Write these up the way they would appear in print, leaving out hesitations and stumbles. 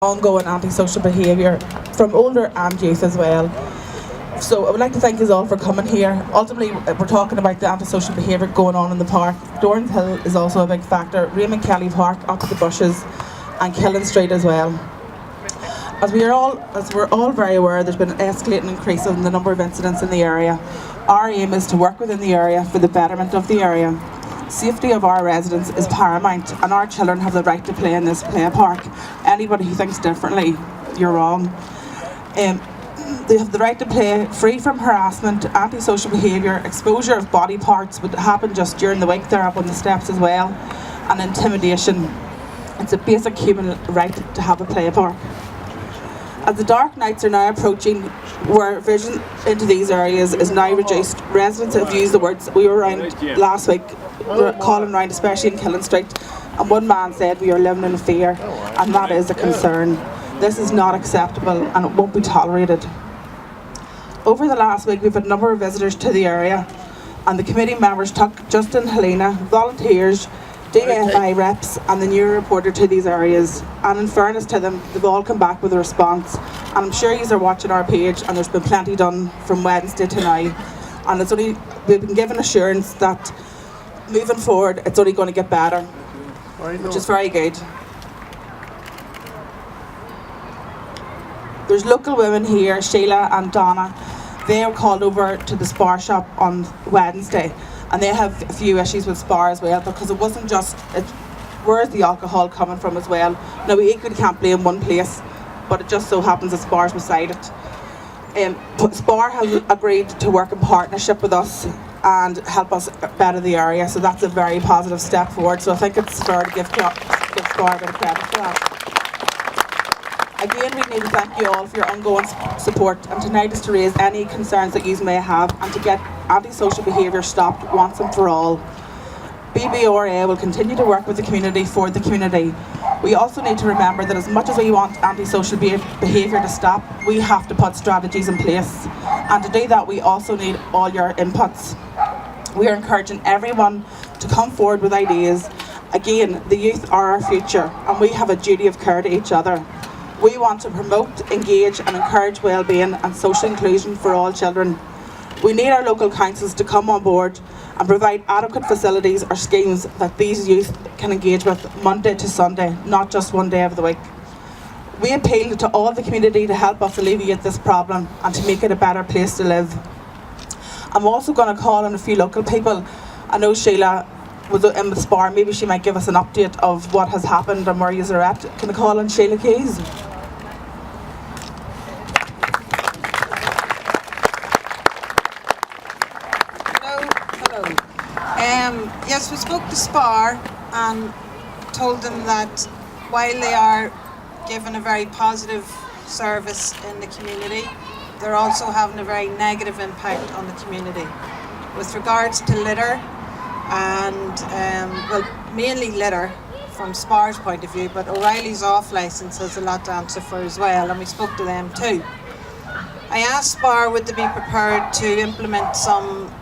ongoing antisocial behaviour from older and youth as well. So I would like to thank you all for coming here. Ultimately, we're talking about the antisocial behaviour going on in the park. Dorans Hill is also a big factor, Raymond Kelly Park, up at the Bushes, and Killen Street as well. As we're all very aware, there's been an escalating increase in the number of incidents in the area. Our aim is to work within the area for the betterment of the area. Safety of our residents is paramount, and our children have the right to play in this play park. Anybody who thinks differently, you're wrong. They have the right to play free from harassment, antisocial behaviour, exposure of body parts would happen just during the week there up on the steps as well, and intimidation. It's a basic human right to have a play park. As the dark nights are now approaching, where vision into these areas is now reduced, residents have used the words. We were around last week, we were calling around, especially in Killen Street, and one man said we are living in fear, and that is a concern. This is not acceptable and it won't be tolerated. Over the last week we've had a number of visitors to the area, and the committee members took Justin, Helena, volunteers, DFI reps and the new reporter to these areas, and in fairness to them, they've all come back with a response, and I'm sure you are watching our page and there's been plenty done from Wednesday to now, and we've been given assurance that moving forward it's only going to get better, which is very good. There's local women here, Sheila and Donna. They were called over to the Spar shop on Wednesday, and they have a few issues with Spar as well, because it wasn't just, where's the alcohol coming from as well? Now we equally can't blame one place, but it just so happens that Spar's beside it. Spar has agreed to work in partnership with us and help us better the area, so that's a very positive step forward, so I think it's fair to give Spar a bit of credit for that. Again, we need to thank you all for your ongoing support, and tonight is to raise any concerns that you may have and to get antisocial behaviour stopped once and for all. BBRA will continue to work with the community for the community. We also need to remember that as much as we want antisocial behaviour to stop, we have to put strategies in place, and to do that we also need all your inputs. We are encouraging everyone to come forward with ideas. Again, the youth are our future, and we have a duty of care to each other. We want to promote, engage and encourage well-being and social inclusion for all children. We need our local councils to come on board and provide adequate facilities or schemes that these youth can engage with Monday to Sunday, not just one day of the week. We appeal to all the community to help us alleviate this problem and to make it a better place to live. I'm also going to call on a few local people. I know Sheila was in with Spar, maybe she might give us an update of what has happened and where you are at. Can I call on Sheila Keys? Yes, we spoke to Spar and told them that while they are giving a very positive service in the community, they're also having a very negative impact on the community. With regards to litter, and well, mainly litter from Spar's point of view, but O'Reilly's off licence has a lot to answer for as well, and we spoke to them too. I asked Spar would they be prepared to implement some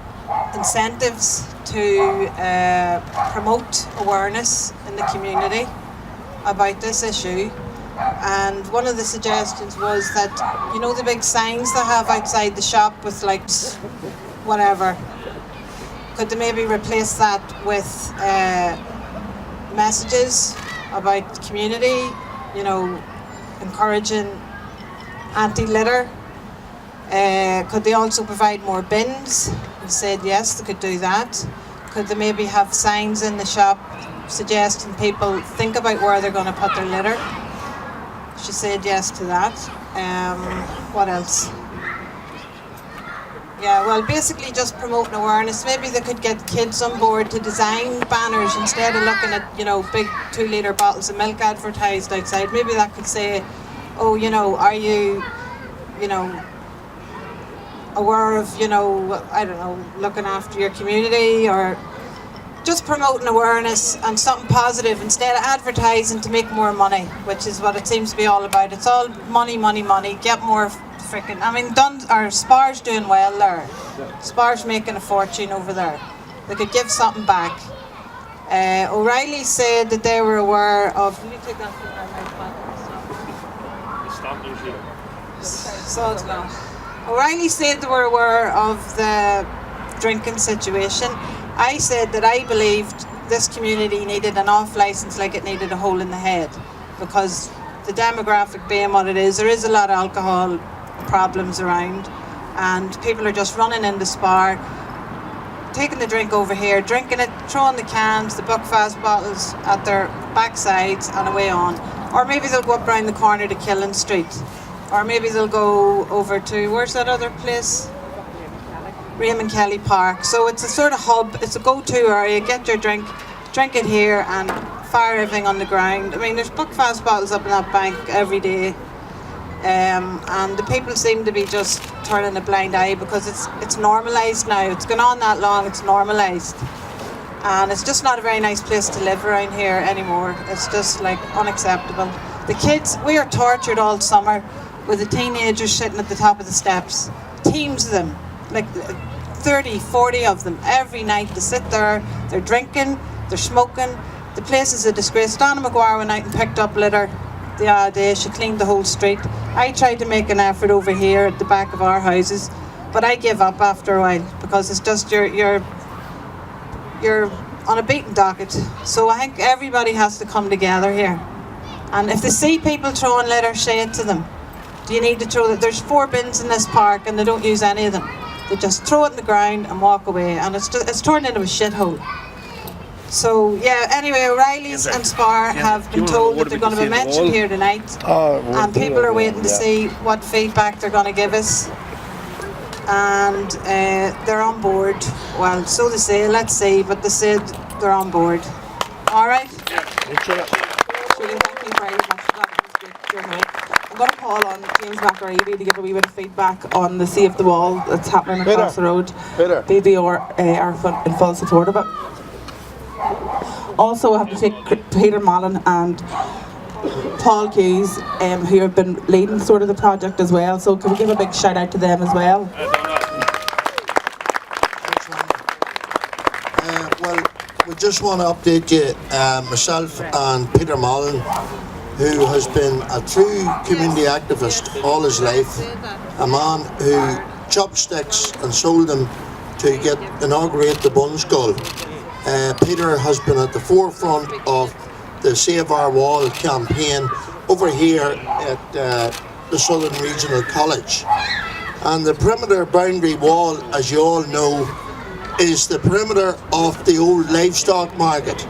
incentives to promote awareness in the community about this issue, and one of the suggestions was that, you know, the big signs they have outside the shop with like whatever, could they maybe replace that with messages about the community, you know, encouraging anti-litter? Could they also provide more bins? He said yes, they could do that. Could they maybe have signs in the shop suggesting people think about where they're going to put their litter? She said yes to that. What else? Yeah, well, basically just promoting awareness. Maybe they could get kids on board to design banners instead of looking at, you know, big 2-litre bottles of milk advertised outside. Maybe that could say, oh, you know, are you, you know, aware of, you know, I don't know, looking after your community, or just promoting awareness and something positive instead of advertising to make more money, which is what it seems to be all about. It's all money, money, money, get more freaking, I mean, Spar's doing well there. Spar's making a fortune over there. They could give something back. O'Reilly said that they were aware of, will you take that from my mouth back? So it's gone. O'Reilly said they were aware of the drinking situation. I said that I believed this community needed an off licence like it needed a hole in the head, because the demographic being what it is, there is a lot of alcohol problems around, and people are just running in the Spar, taking the drink over here, drinking it, throwing the cans, the Buckfast bottles at their backsides and away on. Or maybe they'll go up round the corner to Killen Street. Or maybe they'll go over to, where's that other place? Raymond Kelly Park. So it's a sort of hub, it's a go-to area. Get your drink it here and fire everything on the ground. I mean, there's Buckfast bottles up in that bank every day. And the people seem to be just turning a blind eye because it's normalised now. It's gone on that long, it's normalised. And it's just not a very nice place to live around here anymore. It's just like unacceptable. The kids, we are tortured all summer with the teenagers sitting at the top of the steps. Teams of them, like 30, 40 of them every night. They sit there, they're drinking, they're smoking. The place is a disgrace. Donna McGuire went out and picked up litter the other day. She cleaned the whole street. I tried to make an effort over here at the back of our houses, but I gave up after a while because it's just you're on a beaten docket. So I think everybody has to come together here. And if they see people throwing litter, say it to them. Do you need to throw it? There's 4 bins in this park and they don't use any of them. They just throw it in the ground and walk away, and it's turned into a shithole. So yeah, anyway, O'Reilly's and Spar have been told that they're going to be mentioned here tonight, and people are waiting to see what feedback they're going to give us. And they're on board. Well, so they say, let's see, but they said they're on board. All right? Thank you very much. That was good. I'm going to call on James McAreevy to give a wee bit of feedback on the Save the Wall that's happening across the road. BBRA are in full support of it. Also, I have to take Peter Mallon and Paul Keys, who have been leading sort of the project as well. So can we give a big shout out to them as well? Well, we just want to update you, myself and Peter Mallon, who has been a true community activist all his life, a man who chopped sticks and sold them to inaugurate the Bun Skull. Peter has been at the forefront of the Save Our Wall campaign over here at the Southern Regional College. And the perimeter boundary wall, as you all know, is the perimeter of the old livestock market,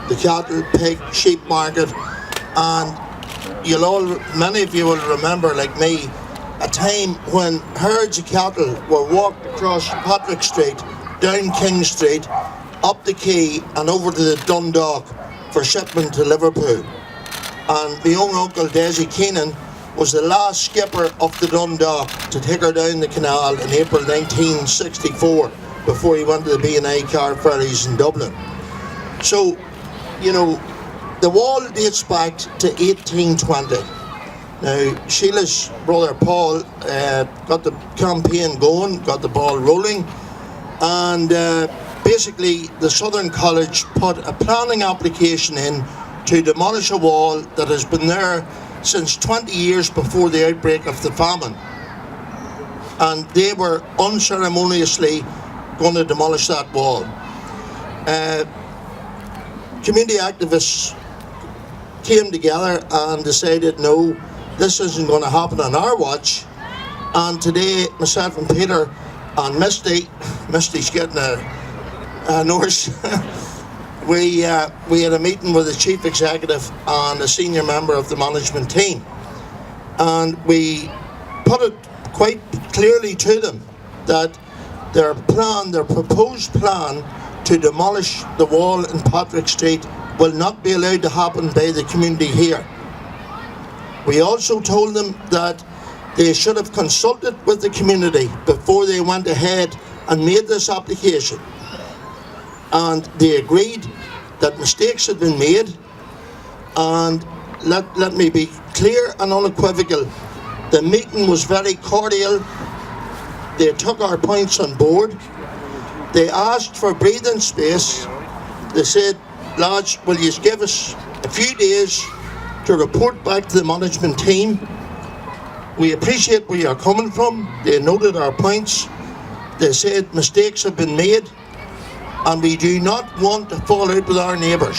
the cattle, pig, sheep market. And many of you will remember, like me, a time when herds of cattle were walked across Patrick Street, down King Street, up the quay and over to the Dundalk for shipment to Liverpool. And my own uncle Desi Keenan was the last skipper of the Dundalk to take her down the canal in April 1964 before he went to the B&I car ferries in Dublin. So, the wall dates back to 1820. Now, Sheila's brother Paul got the campaign going, got the ball rolling, and basically the Southern College put a planning application in to demolish a wall that has been there since 20 years before the outbreak of the famine. And they were unceremoniously going to demolish that wall. Community activists came together and decided, no, this isn't going to happen on our watch. And today, myself and Peter and Misty's getting a nurse, we had a meeting with the chief executive and a senior member of the management team, and we put it quite clearly to them that their proposed plan to demolish the wall in Patrick Street will not be allowed to happen by the community here. We also told them that they should have consulted with the community before they went ahead and made this application. And they agreed that mistakes had been made, and let me be clear and unequivocal, the meeting was very cordial. They took our points on board. They asked for breathing space. They said, lads, will you give us a few days to report back to the management team we appreciate where you're coming from. They noted our points. They said mistakes have been made, and we do not want to fall out with our neighbours.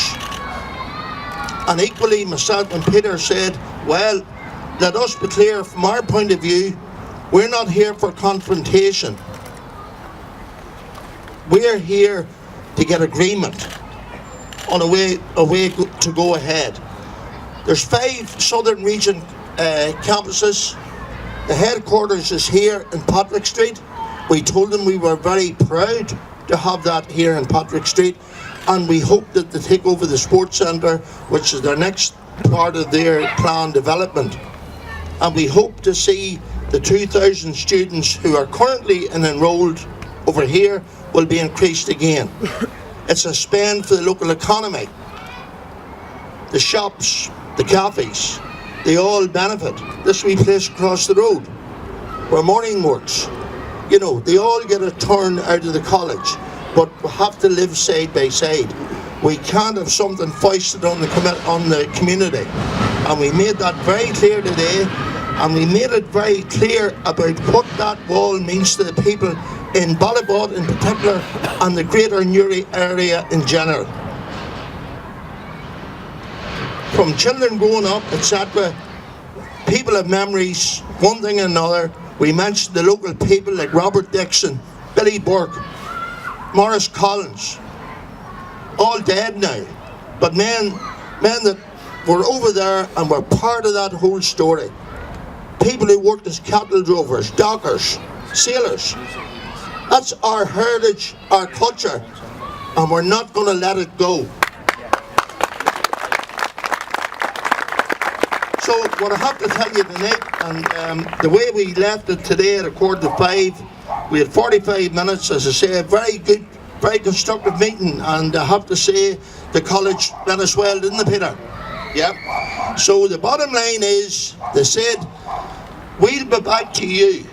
And equally, myself and Peter said, well, let us be clear from our point of view, we're not here for confrontation. We're here to get agreement on a way to go ahead. There's 5 Southern Region campuses. The headquarters is here in Patrick Street. We told them we were very proud to have that here in Patrick Street, and we hope that they take over the sports centre, which is their next part of their planned development. And we hope to see the 2,000 students who are currently enrolled over here will be increased again. It's a spend for the local economy. The shops, the cafes, they all benefit. This wee place across the road, where Morning works, you know, they all get a turn out of the college, but we have to live side by side. We can't have something foisted on the community. And we made that very clear today, and we made it very clear about what that wall means to the people in Ballybot in particular, and the greater Newry area in general. From children growing up, etc., people have memories, one thing and another. We mentioned the local people like Robert Dixon, Billy Burke, Morris Collins, all dead now, but men that were over there and were part of that whole story. People who worked as cattle drovers, dockers, sailors. That's our heritage, our culture, and we're not going to let it go. So what I have to tell you tonight, and the way we left it today at 4:45, we had 45 minutes, as I say, a very good, very constructive meeting, and I have to say the college went us well, didn't they, Peter? Yeah. So the bottom line is, they said, we'll be back to you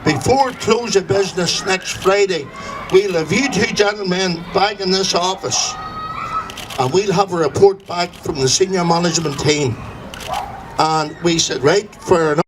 before close of business next Friday. We'll have you 2 gentlemen back in this office, and we'll have a report back from the senior management team. And we said, right, for